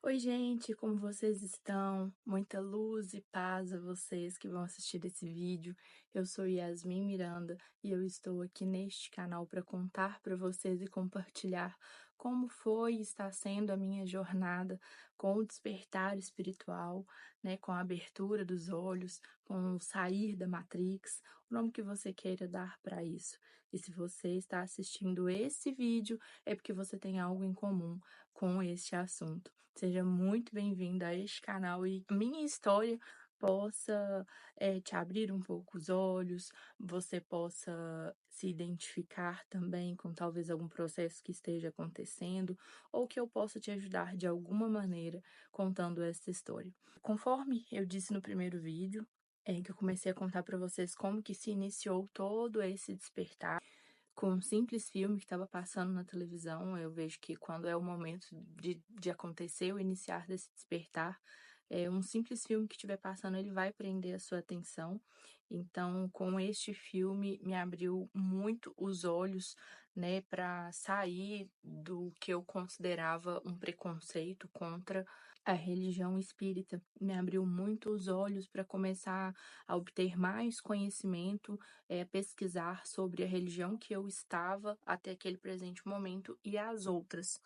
Oi, gente, como vocês estão? Muita luz e paz a vocês que vão assistir esse vídeo. Eu sou Yasmin Miranda e eu estou aqui neste canal para contar para vocês e compartilhar como foi e está sendo a minha jornada com o despertar espiritual, né, com a abertura dos olhos, com o sair da Matrix, o nome que você queira dar para isso. E se você está assistindo esse vídeo, é porque você tem algo em comum com este assunto. Seja muito bem-vinda a este canal e minha história possa te abrir um pouco os olhos, você possa se identificar também com talvez algum processo que esteja acontecendo, ou que eu possa te ajudar de alguma maneira contando essa história. Conforme eu disse no primeiro vídeo, que eu comecei a contar para vocês como que se iniciou todo esse despertar, com um simples filme que estava passando na televisão. Eu vejo que quando é o momento de acontecer o iniciar desse despertar, um simples filme que estiver passando, ele vai prender a sua atenção. Então, com este filme, me abriu muito os olhos, né, para sair do que eu considerava um preconceito contra a religião espírita. Me abriu muito os olhos para começar a obter mais conhecimento, pesquisar sobre a religião que eu estava até aquele presente momento e as outras.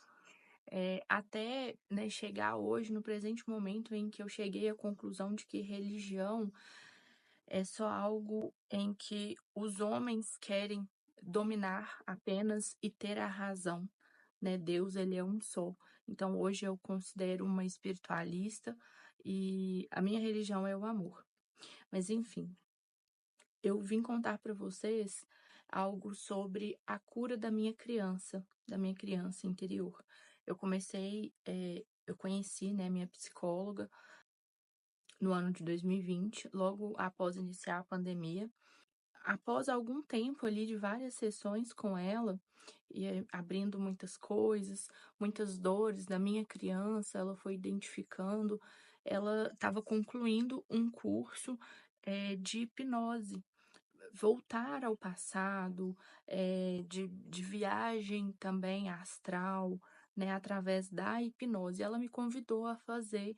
Até, né, chegar hoje, no presente momento, em que eu cheguei à conclusão de que religião é só algo em que os homens querem dominar apenas e ter a razão, né? Deus, ele é um só. Então, hoje eu considero uma espiritualista e a minha religião é o amor. Mas, enfim, eu vim contar para vocês algo sobre a cura da minha criança interior. Eu conheci, né, minha psicóloga no ano de 2020, logo após iniciar a pandemia. Após algum tempo ali de várias sessões com ela, e abrindo muitas coisas, muitas dores da minha criança, ela foi identificando, ela estava concluindo um curso de hipnose, voltar ao passado, de viagem também astral, né, através da hipnose. Ela me convidou a fazer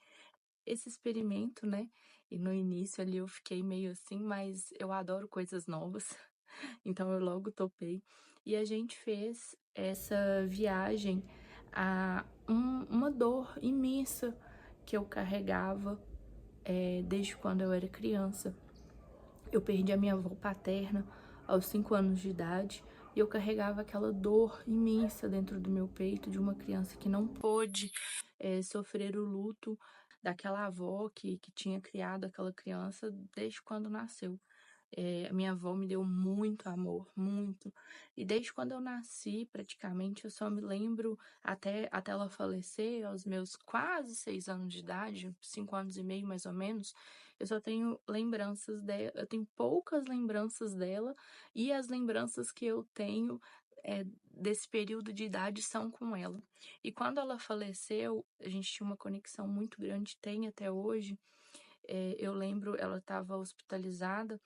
esse experimento, né? E no início ali eu fiquei meio assim, mas eu adoro coisas novas, então eu logo topei. E a gente fez essa viagem a uma dor imensa que eu carregava desde quando eu era criança. Eu perdi a minha avó paterna aos 5 anos de idade e eu carregava aquela dor imensa dentro do meu peito de uma criança que não pôde sofrer o luto daquela avó que tinha criado aquela criança desde quando nasceu. A minha avó me deu muito amor, muito. E desde quando eu nasci, praticamente, eu só me lembro, até ela falecer, aos meus quase 6 anos de idade, 5 anos e meio mais ou menos, eu só tenho lembranças dela, eu tenho poucas lembranças dela, e as lembranças que eu tenho desse período de idade são com ela. E quando ela faleceu, a gente tinha uma conexão muito grande, tem até hoje. Eu lembro, ela estava hospitalizada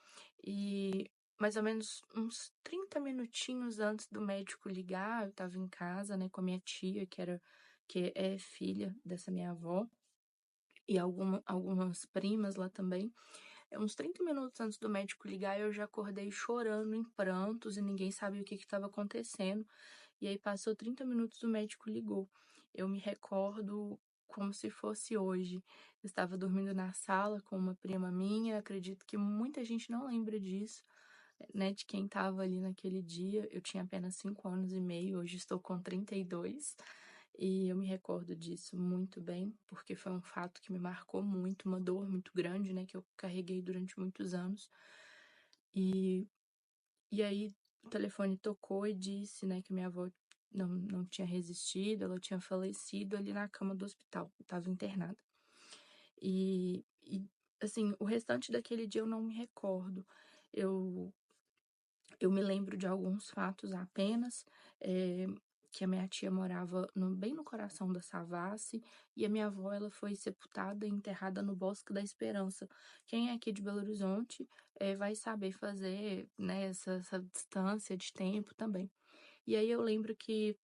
e mais ou menos uns 30 minutinhos antes do médico ligar, eu estava em casa, né, com a minha tia, que é filha dessa minha avó, e algumas primas lá também. Uns 30 minutos antes do médico ligar, eu já acordei chorando em prantos e ninguém sabia o que estava acontecendo. E aí passou 30 minutos, o médico ligou. Eu me recordo como se fosse hoje. Eu estava dormindo na sala com uma prima minha, acredito que muita gente não lembra disso, né, de quem estava ali naquele dia. Eu tinha apenas 5 anos e meio, hoje estou com 32, e eu me recordo disso muito bem, porque foi um fato que me marcou muito, uma dor muito grande, né, que eu carreguei durante muitos anos. E, e aí o telefone tocou e disse, né, que minha avó não tinha resistido, ela tinha falecido ali na cama do hospital, estava internada. E, assim, o restante daquele dia eu não me recordo. Eu Eu me lembro de alguns fatos apenas, que a minha tia morava bem no coração da Savassi, e a minha avó, ela foi sepultada e enterrada no Bosque da Esperança. Quem é aqui de Belo Horizonte, vai saber fazer, né, essa distância de tempo também. E aí eu lembro que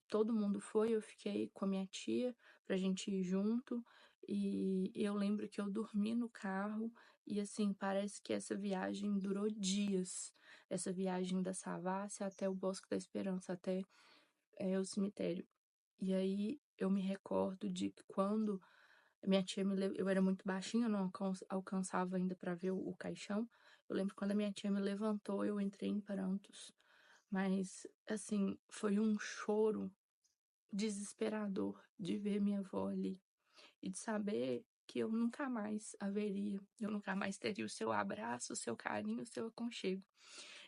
todo mundo foi, eu fiquei com a minha tia, pra gente ir junto, e eu lembro que eu dormi no carro e, assim, parece que essa viagem durou dias, essa viagem da Savassi até o Bosque da Esperança, até, o cemitério. E aí eu me recordo de que quando minha tia eu era muito baixinha, eu não alcançava ainda para ver o caixão. Eu lembro quando a minha tia me levantou, eu entrei em prantos. Mas, assim, foi um choro desesperador de ver minha avó ali e de saber que eu nunca mais a veria, eu nunca mais teria o seu abraço, o seu carinho, o seu aconchego.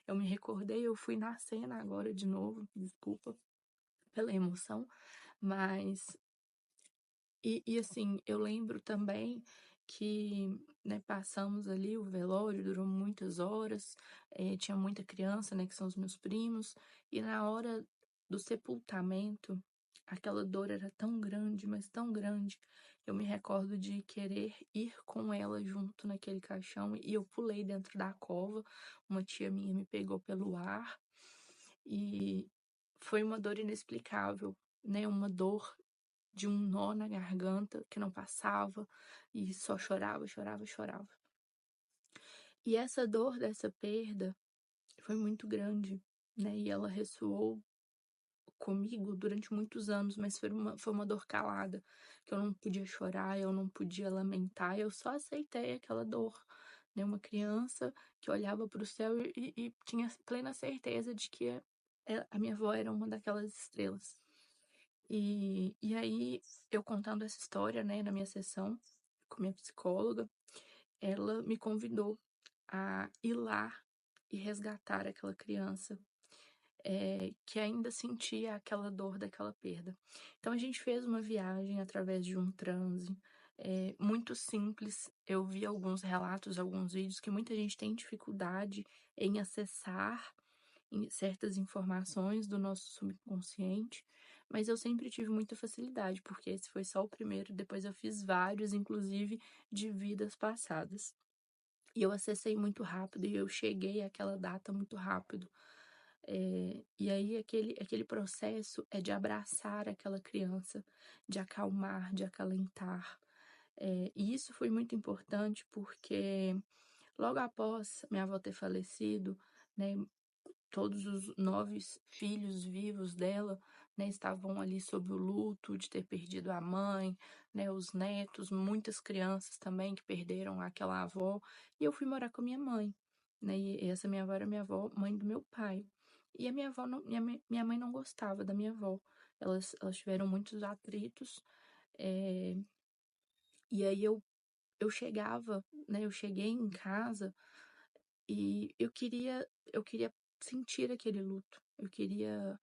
Eu me recordei, eu fui na cena agora de novo, desculpa pela emoção, mas assim, eu lembro também que, né, passamos ali, o velório durou muitas horas, tinha muita criança, né, que são os meus primos, e na hora do sepultamento, aquela dor era tão grande, mas tão grande. Eu me recordo de querer ir com ela junto naquele caixão, e eu pulei dentro da cova. Uma tia minha me pegou pelo ar, e foi uma dor inexplicável, né, uma dor de um nó na garganta que não passava e só chorava, chorava, chorava. E essa dor dessa perda foi muito grande, né? E ela ressoou comigo durante muitos anos, mas foi uma dor calada, que eu não podia chorar, eu não podia lamentar, eu só aceitei aquela dor, né? Uma criança que olhava para o céu e tinha plena certeza de que a minha avó era uma daquelas estrelas. E aí, eu contando essa história, né, na minha sessão com minha psicóloga, ela me convidou a ir lá e resgatar aquela criança, que ainda sentia aquela dor daquela perda. Então a gente fez uma viagem através de um transe, muito simples. Eu vi alguns relatos, alguns vídeos que muita gente tem dificuldade em acessar certas informações do nosso subconsciente, mas eu sempre tive muita facilidade, porque esse foi só o primeiro, depois eu fiz vários, inclusive de vidas passadas. E eu acessei muito rápido e eu cheguei àquela data muito rápido. E aí aquele processo é de abraçar aquela criança, de acalmar, de acalentar. E isso foi muito importante porque logo após minha avó ter falecido, né, todos os 9 filhos vivos dela, né, estavam ali sob o luto de ter perdido a mãe, né, os netos, muitas crianças também que perderam aquela avó, e eu fui morar com a minha mãe, né, e essa minha avó era minha avó, mãe do meu pai. E a minha avó não, minha mãe não gostava da minha avó. Elas tiveram muitos atritos, eh, e aí eu chegava, né, eu cheguei em casa e eu queria sentir aquele luto. Eu queria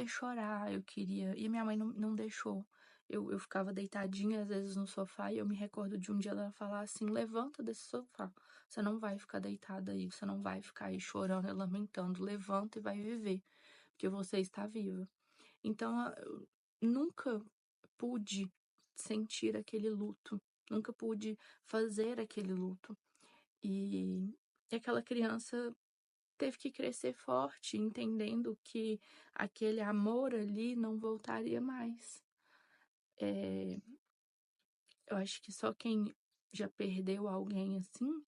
chorar, eu queria e a minha mãe não deixou. Eu ficava deitadinha, às vezes, no sofá, e eu me recordo de um dia ela falar assim: "Levanta desse sofá, você não vai ficar deitada aí, você não vai ficar aí chorando e lamentando, levanta e vai viver, porque você está viva". Então, eu nunca pude sentir aquele luto, nunca pude fazer aquele luto. E aquela criança teve que crescer forte, entendendo que aquele amor ali não voltaria mais. Eh, eu acho que só quem já perdeu alguém assim,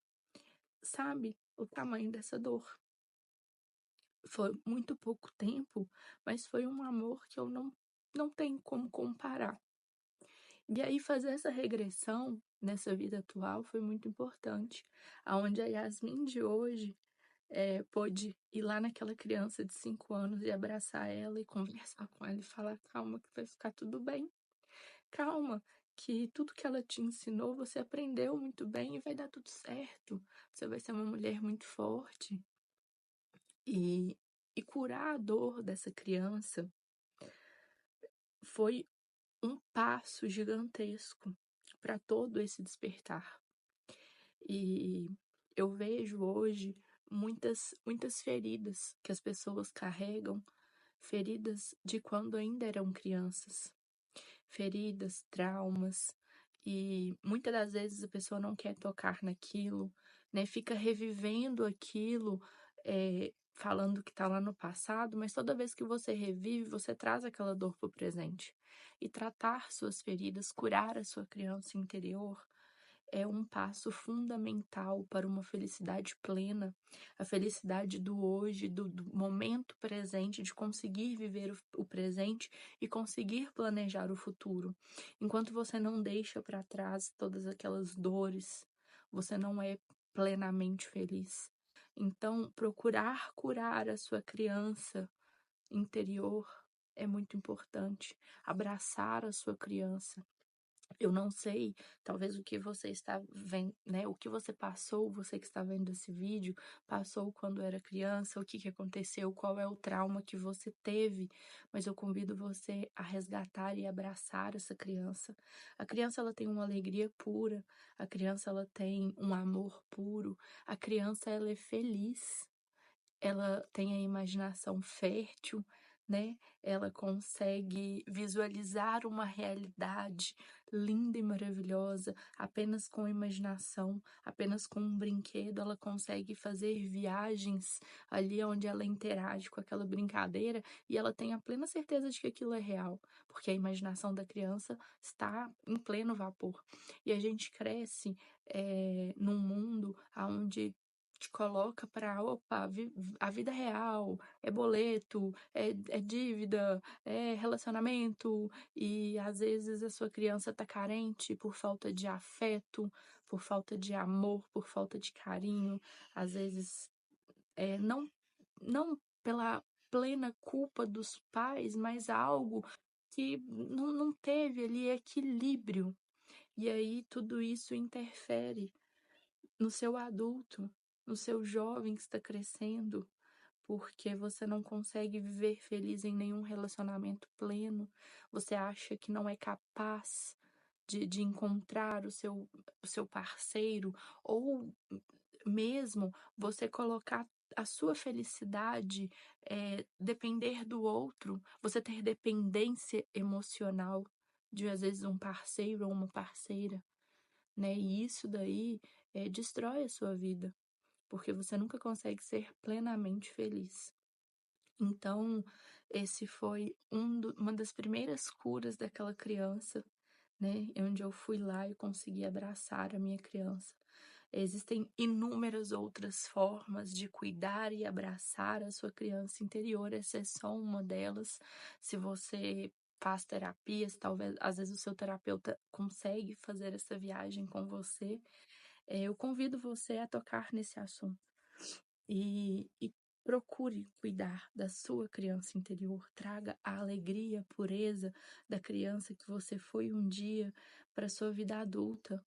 sabe o tamanho dessa dor. Foi muito pouco tempo, mas foi um amor que eu não tenho como comparar. E aí fazer essa regressão nessa vida atual foi muito importante, aonde a Yasmin de hoje pôde ir lá naquela criança de 5 anos e abraçar ela e conversar com ela e falar: "Calma que vai ficar tudo bem. Calma, que tudo que ela te ensinou você aprendeu muito bem e vai dar tudo certo. Você vai ser uma mulher muito forte". E curar a dor dessa criança foi um passo gigantesco para todo esse despertar. E eu vejo hoje muitas feridas que as pessoas carregam, feridas de quando ainda eram crianças, feridas, traumas, e muitas das vezes a pessoa não quer tocar naquilo, né? Fica revivendo aquilo, falando que tá lá no passado, mas toda vez que você revive, você traz aquela dor pro presente. E tratar suas feridas, curar a sua criança interior, é um passo fundamental para uma felicidade plena, a felicidade do hoje, do momento presente, de conseguir viver o presente e conseguir planejar o futuro. Enquanto você não deixa para trás todas aquelas dores, você não é plenamente feliz. Então, procurar curar a sua criança interior é muito importante. Abraçar a sua criança. Eu não sei, talvez o que você está vendo, né? O que você passou, você que está vendo esse vídeo, passou quando era criança, o que que aconteceu, qual é o trauma que você teve, mas eu convido você a resgatar e abraçar essa criança. A criança ela tem uma alegria pura, a criança ela tem um amor puro, a criança ela é feliz, ela tem a imaginação fértil, né? Ela consegue visualizar uma realidade linda e maravilhosa apenas com imaginação, apenas com um brinquedo, ela consegue fazer viagens ali onde ela interage com aquela brincadeira e ela tem a plena certeza de que aquilo é real, porque a imaginação da criança está em pleno vapor. E a gente cresce num mundo onde te coloca para, opa, a vida real, é boleto, é dívida, é relacionamento, e às vezes a sua criança tá carente por falta de afeto, por falta de amor, por falta de carinho, às vezes não pela plena culpa dos pais, mas algo que não teve ali equilíbrio. E aí tudo isso interfere no seu adulto, no seu jovem que está crescendo, porque você não consegue viver feliz em nenhum relacionamento pleno, você acha que não é capaz de encontrar o seu parceiro, ou mesmo você colocar a sua felicidade depender do outro, você ter dependência emocional de às vezes um parceiro ou uma parceira, né? E isso daí destrói a sua vida, porque você nunca consegue ser plenamente feliz. Então, esse foi uma das primeiras curas daquela criança, né? Onde eu fui lá e consegui abraçar a minha criança. Existem inúmeras outras formas de cuidar e abraçar a sua criança interior, essa é só uma delas. Se você faz terapias, talvez às vezes o seu terapeuta consegue fazer essa viagem com você. Eu convido você a tocar nesse assunto e procure cuidar da sua criança interior. Traga a alegria, a pureza da criança que você foi um dia para sua vida adulta,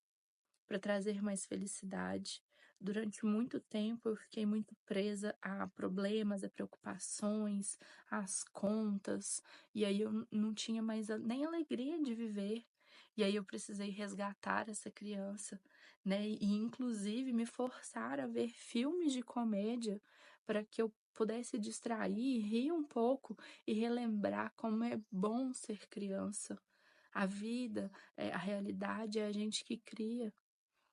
para trazer mais felicidade. Durante muito tempo eu fiquei muito presa a problemas, a preocupações, às contas, e aí eu não tinha mais nem alegria de viver. E aí eu precisei resgatar essa criança, né? E inclusive me forçar a ver filmes de comédia para que eu pudesse distrair, rir um pouco e relembrar como é bom ser criança. A vida, a realidade é a gente que cria.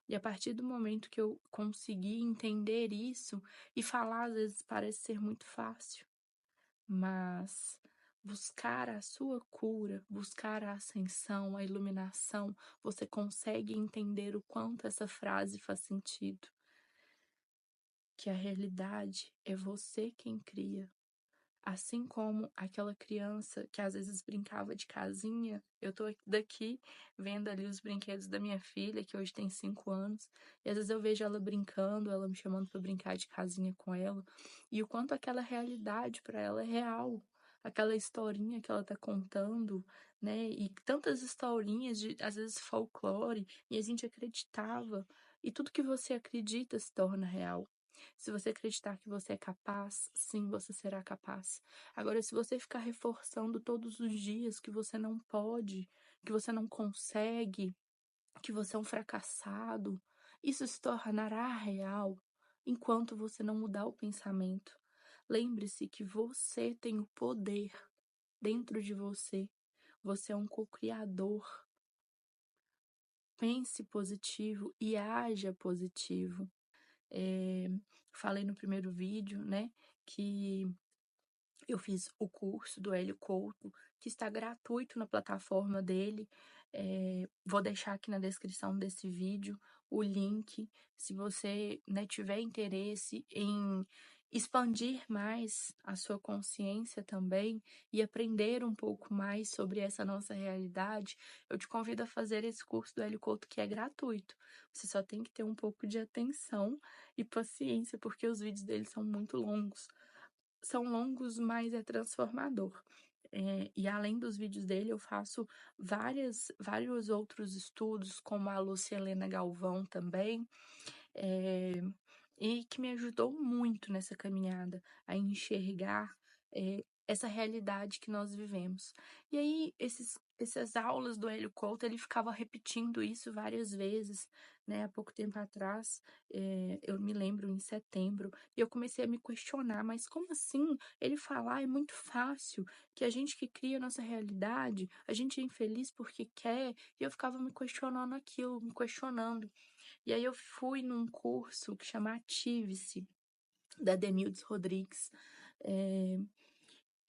E a partir do momento que eu consegui entender isso, e falar às vezes parece ser muito fácil, mas buscar a sua cura, buscar a ascensão, a iluminação, você consegue entender o quanto essa frase faz sentido. Que a realidade é você quem cria. Assim como aquela criança que às vezes brincava de casinha, eu tô daqui vendo ali os brinquedos da minha filha, que hoje tem 5 anos, e às vezes eu vejo ela brincando, ela me chamando para brincar de casinha com ela, e o quanto aquela realidade para ela é real. Aquela historinha que ela tá contando, né? E tantas historinhas de, às vezes, folclore, e a gente acreditava. E tudo que você acredita se torna real. Se você acreditar que você é capaz, sim, você será capaz. Agora, se você ficar reforçando todos os dias que você não pode, que você não consegue, que você é um fracassado, isso se tornará real enquanto você não mudar o pensamento. Lembre-se que você tem o poder dentro de você. Você é um co-criador. Pense positivo e haja positivo. Falei no primeiro vídeo, né, que eu fiz o curso do Hélio Couto, que está gratuito na plataforma dele. Vou deixar aqui na descrição desse vídeo o link. Se você, né, tiver interesse em expandir mais a sua consciência também e aprender um pouco mais sobre essa nossa realidade, eu te convido a fazer esse curso do Hélio Couto, que é gratuito. Você só tem que ter um pouco de atenção e paciência, porque os vídeos dele são muito longos. São longos, mas é transformador. E além dos vídeos dele, eu faço vários outros estudos, como a Lúcia Helena Galvão também, eh, e que me ajudou muito nessa caminhada a enxergar essa realidade que nós vivemos. E aí, essas aulas do Hélio Couto, ele ficava repetindo isso várias vezes, né? Há pouco tempo atrás, eu me lembro, em setembro, e eu comecei a me questionar, mas como assim? Ele falar é muito fácil, que a gente que cria a nossa realidade, a gente é infeliz porque quer, e eu ficava me questionando aquilo, me questionando. E aí eu fui num curso que chama Ative-se, da Denildes Rodrigues.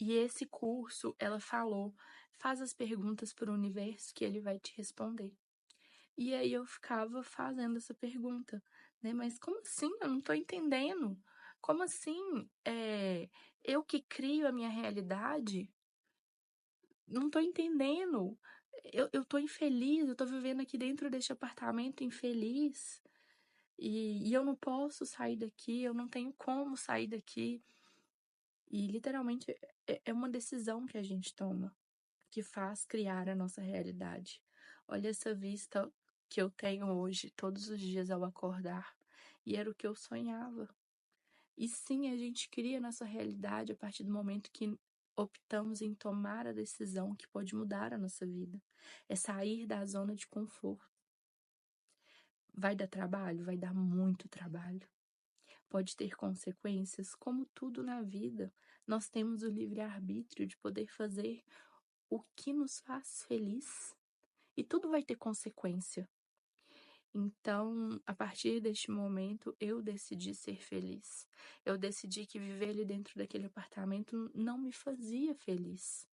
E esse curso, ela falou, faz as perguntas para o universo que ele vai te responder. E aí eu ficava fazendo essa pergunta, né? Mas como assim? Eu não tô entendendo. Como assim? Eu que crio a minha realidade? Não tô entendendo. Eu tô infeliz, eu tô vivendo aqui dentro deste apartamento infeliz. E eu não posso sair daqui, eu não tenho como sair daqui. E literalmente é uma decisão que a gente toma, que faz criar a nossa realidade. Olha essa vista que eu tenho hoje, todos os dias ao acordar, e era o que eu sonhava. E sim, a gente cria a nossa realidade a partir do momento que optamos em tomar a decisão que pode mudar a nossa vida. É sair da zona de conforto. Vai dar trabalho? Vai dar muito trabalho. Pode ter consequências, como tudo na vida. Nós temos o livre-arbítrio de poder fazer o que nos faz feliz. E tudo vai ter consequência. Então, a partir deste momento, eu decidi ser feliz. Eu decidi que viver ali dentro daquele apartamento não me fazia feliz.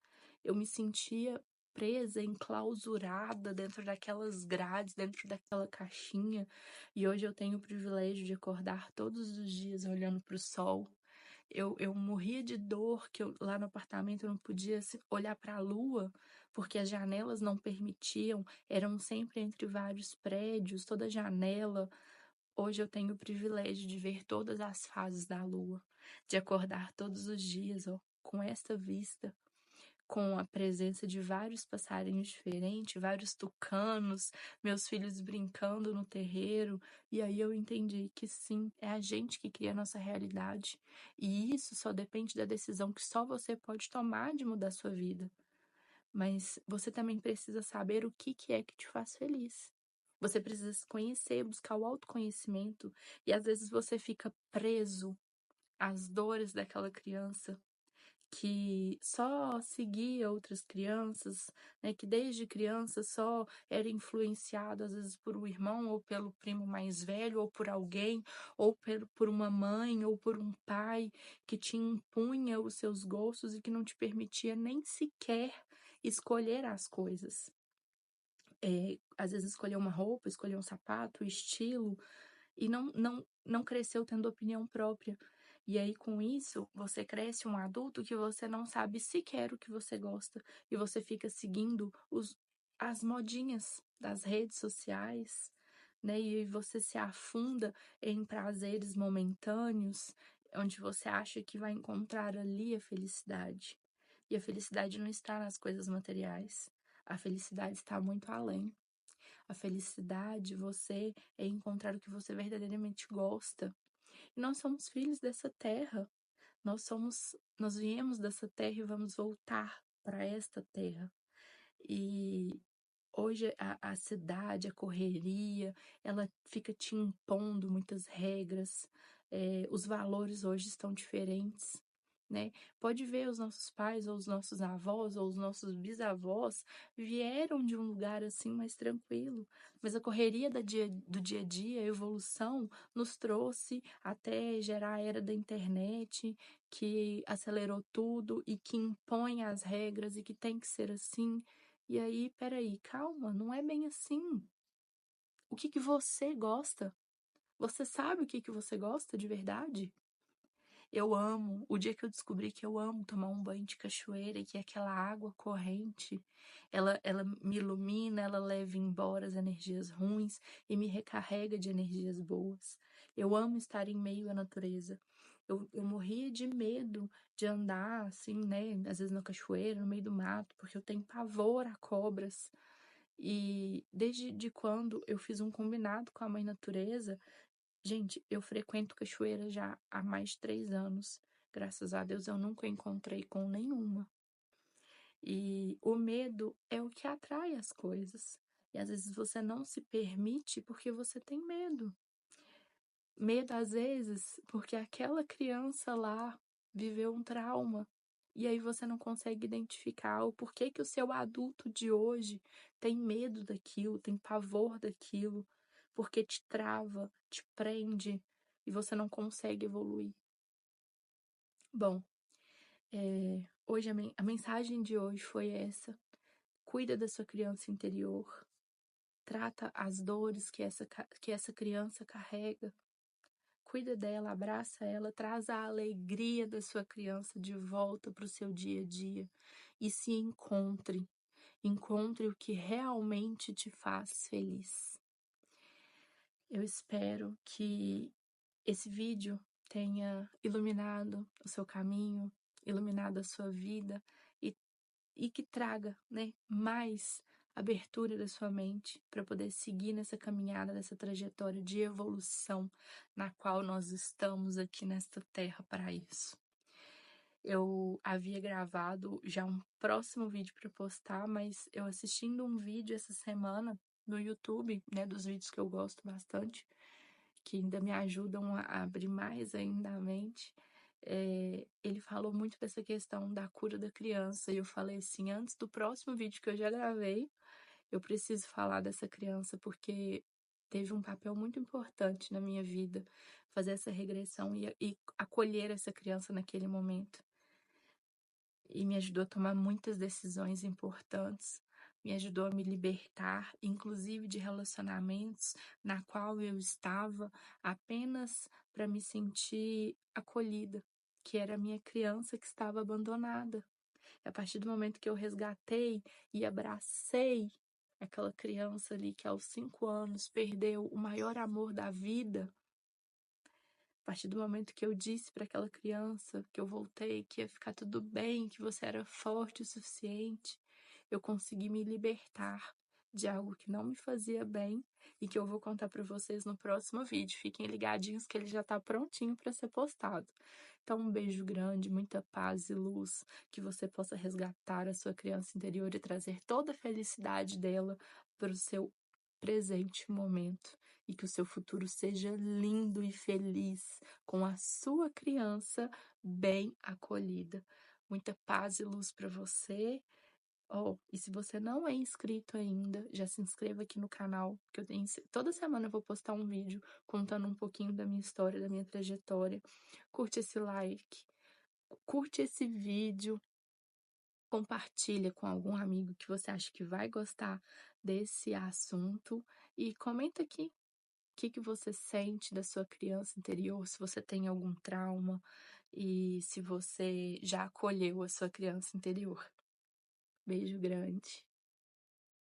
Eu me sentia presa, enclausurada dentro daquelas grades, dentro daquela caixinha. E hoje eu tenho o privilégio de acordar todos os dias olhando para o sol. Eu morria de dor que lá no apartamento eu não podia olhar para a lua, porque as janelas não permitiam, eram sempre entre vários prédios, toda janela. Hoje eu tenho o privilégio de ver todas as fases da lua, de acordar todos os dias, ó, com esta vista, com a presença de vários passarinhos diferentes, vários tucanos, meus filhos brincando no terreiro, e aí eu entendi que sim, é a gente que cria a nossa realidade, e isso só depende da decisão que só você pode tomar de mudar a sua vida. Mas você também precisa saber o que é que te faz feliz. Você precisa se conhecer, buscar o autoconhecimento, e às vezes você fica preso às dores daquela criança que só seguia outras crianças, né, que desde criança só era influenciado às vezes por um irmão ou pelo primo mais velho ou por alguém ou por uma mãe ou por um pai que te impunha os seus gostos e que não te permitia nem sequer escolher as coisas. Às vezes escolher uma roupa, escolher um sapato, o estilo, e não cresceu tendo opinião própria. E aí, com isso, você cresce um adulto que você não sabe sequer o que você gosta, e você fica seguindo as modinhas das redes sociais, né? E você se afunda em prazeres momentâneos, onde você acha que vai encontrar ali a felicidade. E a felicidade não está nas coisas materiais. A felicidade está muito além. A felicidade, você é encontrar o que você verdadeiramente gosta. E nós somos filhos dessa terra. Nós viemos dessa terra e vamos voltar para esta terra. E hoje a cidade, a correria, ela fica te impondo muitas regras. Os valores hoje estão diferentes. né? Pode ver, os nossos pais, ou os nossos avós, ou os nossos bisavós vieram de um lugar assim mais tranquilo, mas a correria do dia a dia, a evolução, nos trouxe até gerar a era da internet, que acelerou tudo e que impõe as regras e que tem que ser assim. E aí, peraí, calma, não é bem assim. O que que você gosta? Você sabe o que que você gosta de verdade? Eu amo, o dia que eu descobri que eu amo tomar um banho de cachoeira e que aquela água corrente, ela me ilumina, ela leva embora as energias ruins e me recarrega de energias boas. Eu amo estar em meio à natureza. Eu morria de medo de andar assim, né? Às vezes na cachoeira, no meio do mato, porque eu tenho pavor a cobras. E desde quando eu fiz um combinado com a Mãe Natureza, gente, eu frequento cachoeira já há mais de 3 anos. Graças a Deus eu nunca encontrei com nenhuma. E o medo é o que atrai as coisas. E às vezes você não se permite porque você tem medo. Medo, às vezes, porque aquela criança lá viveu um trauma. E aí você não consegue identificar o porquê que o seu adulto de hoje tem medo daquilo, tem pavor daquilo, porque te trava, te prende e você não consegue evoluir. Bom, hoje a mensagem de hoje foi essa. Cuida da sua criança interior, trata as dores que essa criança carrega. Cuida dela, abraça ela, traz a alegria da sua criança de volta para o seu dia a dia e se encontre. Encontre o que realmente te faz feliz. Eu espero que esse vídeo tenha iluminado o seu caminho, iluminado a sua vida e que traga, né, mais abertura da sua mente para poder seguir nessa caminhada, nessa trajetória de evolução na qual nós estamos aqui nesta terra para isso. Eu havia gravado já um próximo vídeo para postar, mas eu assistindo um vídeo essa semana no YouTube, né, dos vídeos que eu gosto bastante, que ainda me ajudam a abrir mais ainda a mente, ele falou muito dessa questão da cura da criança. E eu falei assim, antes do próximo vídeo que eu já gravei, eu preciso falar dessa criança, porque teve um papel muito importante na minha vida, fazer essa regressão e acolher essa criança naquele momento. E me ajudou a tomar muitas decisões importantes, me ajudou a me libertar, inclusive de relacionamentos na qual eu estava apenas para me sentir acolhida, que era a minha criança que estava abandonada. E a partir do momento que eu resgatei e abracei aquela criança ali que aos 5 anos perdeu o maior amor da vida, a partir do momento que eu disse para aquela criança que eu voltei, que ia ficar tudo bem, que você era forte o suficiente, eu consegui me libertar de algo que não me fazia bem e que eu vou contar para vocês no próximo vídeo. Fiquem ligadinhos que ele já está prontinho para ser postado. Então, um beijo grande, muita paz e luz, que você possa resgatar a sua criança interior e trazer toda a felicidade dela para o seu presente momento e que o seu futuro seja lindo e feliz com a sua criança bem acolhida. Muita paz e luz para você. Oh, e se você não é inscrito ainda, já se inscreva aqui no canal, que eu tenho toda semana eu vou postar um vídeo contando um pouquinho da minha história, da minha trajetória. Curte esse like, curte esse vídeo, compartilha com algum amigo que você acha que vai gostar desse assunto e comenta aqui o que você sente da sua criança interior, se você tem algum trauma e se você já acolheu a sua criança interior. Beijo grande.